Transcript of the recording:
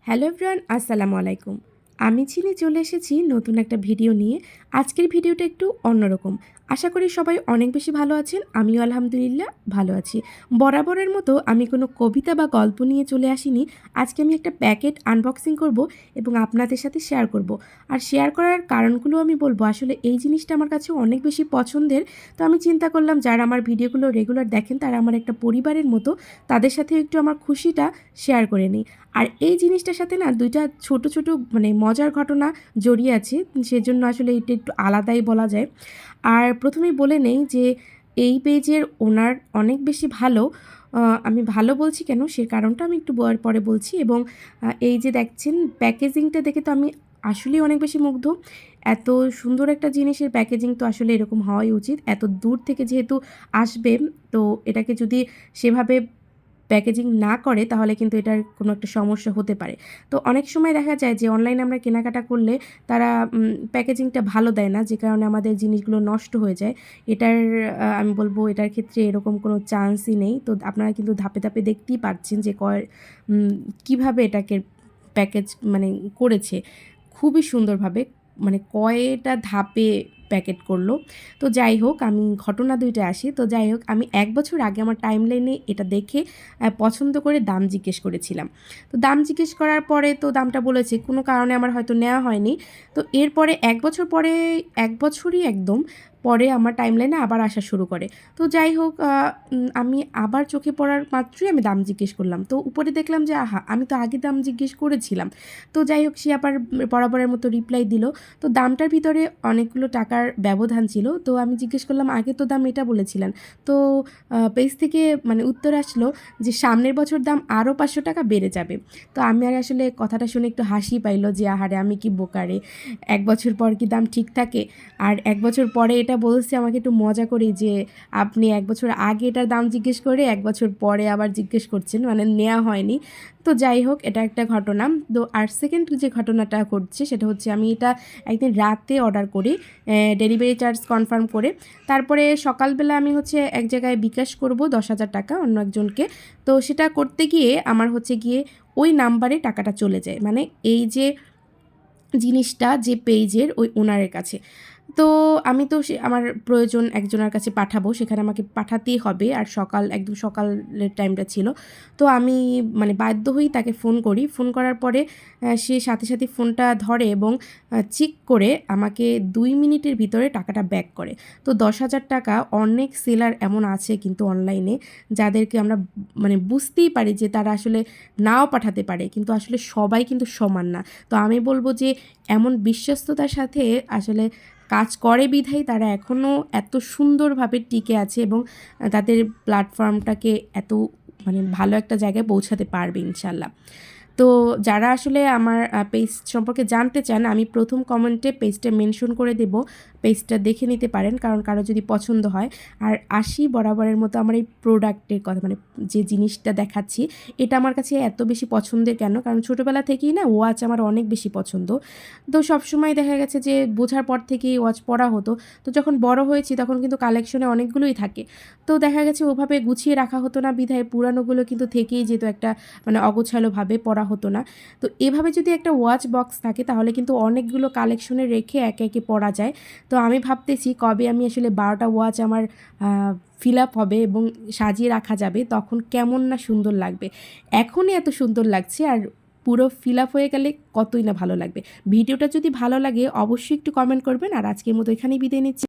Hello everyone, আসসালামু আলাইকুম। আমি চিনি চলে এসেছি নতুন একটা ভিডিও নিয়ে। আজকের ভিডিওটা একটু অন্যরকম। আশা করি সবাই অনেক বেশি ভালো আছেন। আমিও আলহামদুলিল্লাহ ভালো আছি। বরাবরের মতো আমি কোনো কবিতা বা গল্প নিয়ে চলে আসিনি। আজকে আমি একটা প্যাকেট আনবক্সিং করব এবং আপনাদের সাথে শেয়ার করব। আর শেয়ার করার কারণগুলো আমি বলবো। আসলে এই জিনিসটা আমার কাছে অনেক বেশি পছন্দের। তো আমি চিন্তা করলাম যারা আমার ভিডিওগুলো রেগুলার দেখেন তারা আমার একটা পরিবারের মতো, তাদের সাথে একটু আমার খুশিটা শেয়ার করে নিই। আর এই জিনিসটার সাথে না ২টা ছোট, ছোট মানে মজার ঘটনা জড়িয়ে আছে। সেজন্য আসলে এটা একটু আলাদাই বলা যায়। আর প্রথমেই বলে নেই যে এই পেজের ওনার অনেক বেশি ভালো। আমি ভালো বলছি কেন সে কারণটা আমি একটু পরে বলছি। এবং এই যে দেখছেন প্যাকেজিংটা দেখে তো আমি আসলেই অনেক বেশি মুগ্ধ। এত সুন্দর একটা জিনিসের প্যাকেজিং তো আসলে এরকম হওয়াই উচিত। এত দূর থেকে যেহেতু আসবে, তো এটাকে যদি সেভাবে প্যাকেজিং না করে তাহলে কিন্তু এটার কোনো একটা সমস্যা হতে পারে। তো অনেক সময় দেখা যায় যে অনলাইনে আমরা কেনাকাটা করলে তারা প্যাকেজিংটা ভালো দেয় না, যে কারণে আমাদের জিনিসগুলো নষ্ট হয়ে যায়। এটার আমি বলব এটার ক্ষেত্রে এরকম কোনো চান্সই নেই। তো আপনারা কিন্তু ধাপে, ধাপে দেখতেই পাচ্ছেন যে কীভাবে এটাকে প্যাকেজ মানে করেছে। খুবই সুন্দরভাবে, মানে কয়টা ধাপে প্যাকেট করলো। তো যাই হোক, আমি ঘটনা ২টায় আসি। তো যাই হোক, আমি ১ বছর আগে আমার টাইমলাইনে এটা দেখে পছন্দ করে দাম জিজ্ঞেস করেছিলাম। তো দাম জিজ্ঞেস করার পরে তো দামটা বলেছে, কোনো কারণে আমার হয়তো নেওয়া হয়নি। তো এরপরে ১ বছর পরে, ১ বছরই একদম পরে আমার টাইমলাইনে আবার আসা শুরু করে। তো যাই হোক, আমি আবার চোখে পড়ার মাত্রই আমি দাম জিজ্ঞেস করলাম। তো উপরে দেখলাম যে আহা! আমি তো আগে দাম জিজ্ঞেস করেছিলাম। তো যাই হোক, সে আবার বরাবরের মতো রিপ্লাই দিল। তো দামটার ভিতরে অনেকগুলো টাকার ব্যবধান ছিল। তো আমি জিজ্ঞেস করলাম, আগে তো দাম এটা বলেছিলেন। তো পেজ থেকে মানে উত্তর আসলো যে সামনের বছর দাম আরও ৳৫০০ বেড়ে যাবে। তো আমি আর আসলে কথাটা শুনে একটু হাসি পাইল যে আহারে আমি কি বোকা রে! ১ বছর পর কি দাম ঠিক থাকে? আর ১ বছর পরে এটা বলছে আমাকে একটু মজা করেই যে আপনি ১ বছর আগে এটার দাম জিজ্ঞেস করে ১ বছর পরে আবার জিজ্ঞেস করছেন, মানে নেয়া হয়নি। তো যাই হোক, এটা একটা ঘটনা। তো আর সেকেন্ড যে ঘটনাটা ঘটছে সেটা হচ্ছে, আমি এটা একদিন রাতে অর্ডার করি ডেলিভারি চার্জ কনফার্ম করে। তারপরে সকালবেলা আমি হচ্ছে এক জায়গায় বিকাশ করব ৳১০,০০০ অন্য একজনকে। তো সেটা করতে গিয়ে আমার হচ্ছে গিয়ে ওই নাম্বারে টাকাটা চলে যায়। মানে এই যে জিনিসটা যে পেজের ওই ওনারের কাছে। তো আমি তো আমার প্রয়োজন একজনের কাছে পাঠাবো, সেখানে আমাকে পাঠাতেই হবে। আর একদম সকালের টাইমটা ছিল। তো আমি মানে বাধ্য হয়েই তাকে ফোন করি। ফোন করার পরে সে সাথে, সাথে ফোনটা ধরে এবং চেক করে আমাকে ২ মিনিটের ভিতরে টাকাটা ব্যাক করে। তো ৳১০,০০০ অনেক সেলার এমন আছে কিন্তু অনলাইনে, যাদেরকে আমরা মানে বুঝতেই পারি যে তারা আসলে নাও পাঠাতে পারে। কিন্তু আসলে সবাই কিন্তু সমান না। তো আমি বলব যে এমন বিশ্বস্ততার সাথে আসলে কাজ করে বিধায় তারা এখনও এত সুন্দরভাবে টিকে আছে এবং তাদের প্ল্যাটফর্মটাকে এত মানে ভালো একটা জায়গায় পৌঁছাতে পারবে ইনশাল্লাহ। তো যারা আসলে আমার পেজ সম্পর্কে জানতে চান, আমি প্রথম কমেন্টে পেজটা মেনশন করে দেব। পেজটা দেখে নিতে পারেন, কারণ কারো যদি পছন্দ হয়। আর আসি বরাবরের মতো আমার এই প্রোডাক্টের কথা, মানে যে জিনিসটা দেখাচ্ছি এটা আমার কাছে এত বেশি পছন্দের কেন? কারণ ছোটোবেলা থেকেই না ওয়াচ আমার অনেক বেশি পছন্দ। তো সবসময় দেখা গেছে যে বোঝার পর থেকেই ওয়াচ পরা হতো। তো যখন বড় হয়েছি তখন কিন্তু কালেকশনে অনেকগুলোই থাকে। তো দেখা গেছে ওভাবে গুছিয়ে রাখা হতো না বিধায় পুরানোগুলো কিন্তু থেকেই যেত, একটা মানে অগোছালোভাবে পরা হতো না। তো এভাবে যদি একটা ওয়াচ বক্স থাকে তাহলে কিন্তু অনেকগুলো কালেকশনে রেখে একে, একে পরা যায়। তো আমি ভাবতেছি কবে আমি আসলে ১২টা ওয়াচ আমার ফিল আপ হবে এবং সাজিয়ে রাখা যাবে, তখন কেমন না সুন্দর লাগবে। এখনই এত সুন্দর লাগছে, আর পুরো ফিল আপ হয়ে গেলে কতই না ভালো লাগবে। ভিডিওটা যদি ভালো লাগে অবশ্যই একটু কমেন্ট করবেন। আর আজকের মতো এখানেই বিদায় নিচ্ছি।